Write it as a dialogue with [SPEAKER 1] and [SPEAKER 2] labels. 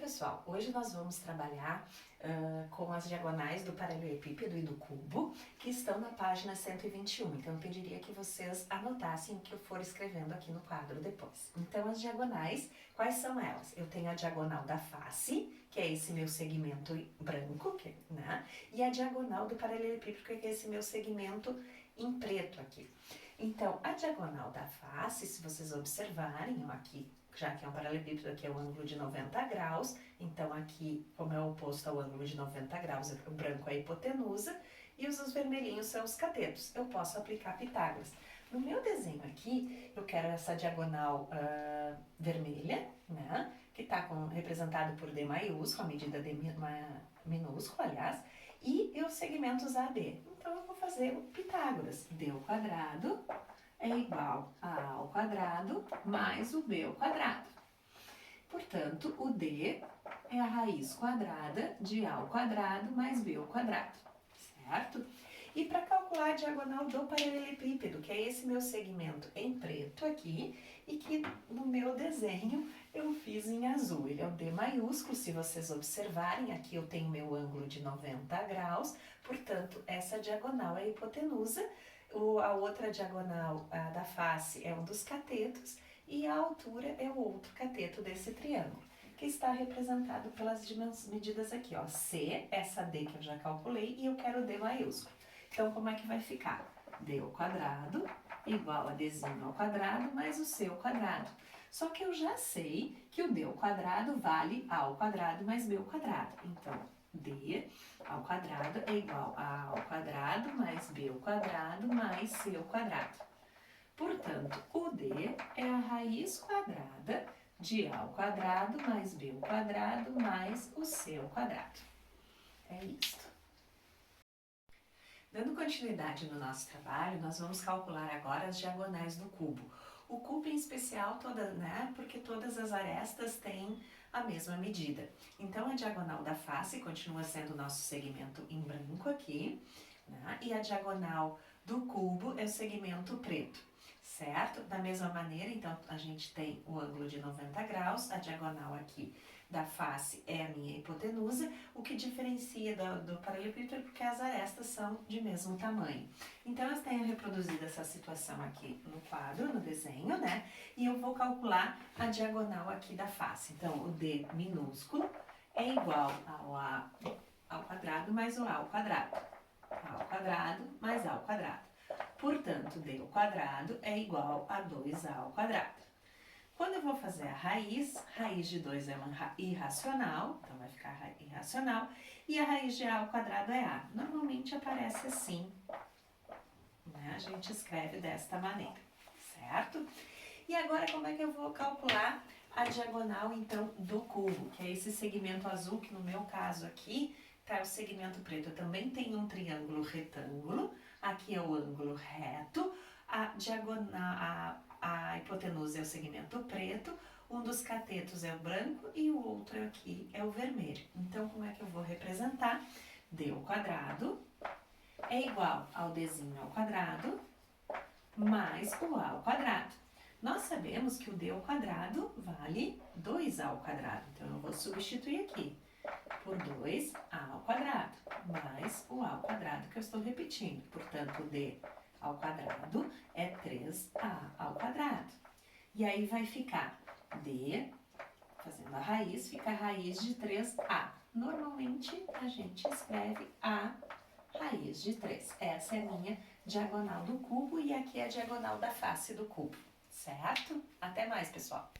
[SPEAKER 1] pessoal, hoje nós vamos trabalhar com as diagonais do paralelepípedo e do cubo que estão na página 121, então eu pediria que vocês anotassem o que eu for escrevendo aqui no quadro depois. Então as diagonais, quais são elas? Eu tenho a diagonal da face, que é esse meu segmento branco, né? E a diagonal do paralelepípedo, que é esse meu segmento em preto aqui. Então, a diagonal da face, se vocês observarem, aqui, já que é um paralelepípedo, aqui é o ângulo de 90 graus, então aqui, como é o oposto ao ângulo de 90 graus, o branco é a hipotenusa e os vermelhinhos são os catetos. Eu posso aplicar Pitágoras. No meu desenho aqui, eu quero essa diagonal vermelha, né, que está representado por D maiúsculo, a medida D minúscula, aliás, e os segmentos AB. Então, eu vou fazer o Pitágoras. D ao quadrado é igual a A ao quadrado mais o B ao quadrado. Portanto, o D é a raiz quadrada de A ao quadrado mais B ao quadrado, certo? E para calcular a diagonal do paralelepípedo, que é esse meu segmento em preto aqui, e que no meu desenho eu fiz em azul. Ele é o D maiúsculo, se vocês observarem, aqui eu tenho meu ângulo de 90 graus, portanto, essa diagonal é a hipotenusa, a outra diagonal da face é um dos catetos, e a altura é o outro cateto desse triângulo, que está representado pelas medidas aqui, ó, C, essa D que eu já calculei, e eu quero D maiúsculo. Então, como é que vai ficar? D ao quadrado igual a Dzinho ao quadrado mais o C ao quadrado. Só que eu já sei que o D ao quadrado vale A ao quadrado mais B ao quadrado. Então, D ao quadrado é igual a A ao quadrado mais B ao quadrado mais C ao quadrado. Portanto, o D é a raiz quadrada de A ao quadrado mais B ao quadrado mais o C ao quadrado. É isto. Dando continuidade no nosso trabalho, nós vamos calcular agora as diagonais do cubo. O cubo em especial, porque todas as arestas têm a mesma medida. Então, a diagonal da face continua sendo o nosso segmento em branco aqui, né? E a diagonal do cubo é o segmento preto, certo? Da mesma maneira, então, a gente tem o ângulo de 90 graus, a diagonal aqui da face é a minha hipotenusa, o que diferencia do paralelepípedo é porque as arestas são de mesmo tamanho. Então, eu tenho reproduzido essa situação aqui no quadro, no desenho, né? E eu vou calcular a diagonal aqui da face. Então, o D minúsculo é igual ao A ao quadrado mais o A ao quadrado. A ao quadrado mais A ao quadrado. Portanto, D ao quadrado é igual a 2A ao quadrado. Quando eu vou fazer a raiz de 2 é uma irracional, então vai ficar irracional, e a raiz de A ao quadrado é A. Normalmente aparece assim, né? A gente escreve desta maneira, certo? E agora como é que eu vou calcular a diagonal, então, do cubo, que é esse segmento azul, que no meu caso aqui tá o segmento preto. Eu também tenho um triângulo retângulo, aqui é o ângulo reto, a hipotenusa é o segmento preto, um dos catetos é o branco e o outro aqui é o vermelho. Então, como é que eu vou representar? D ao quadrado é igual ao Dzinho ao quadrado mais o A ao quadrado. Nós sabemos que o D ao quadrado vale 2A ao quadrado, então eu vou substituir aqui por 2A ao quadrado mais o A ao quadrado que eu estou repetindo. Portanto, D ao quadrado é 3A ao quadrado. E aí vai ficar D, fazendo a raiz, fica a raiz de 3A. Normalmente, a gente escreve A raiz de 3. Essa é a minha diagonal do cubo e aqui é a diagonal da face do cubo, certo? Até mais, pessoal!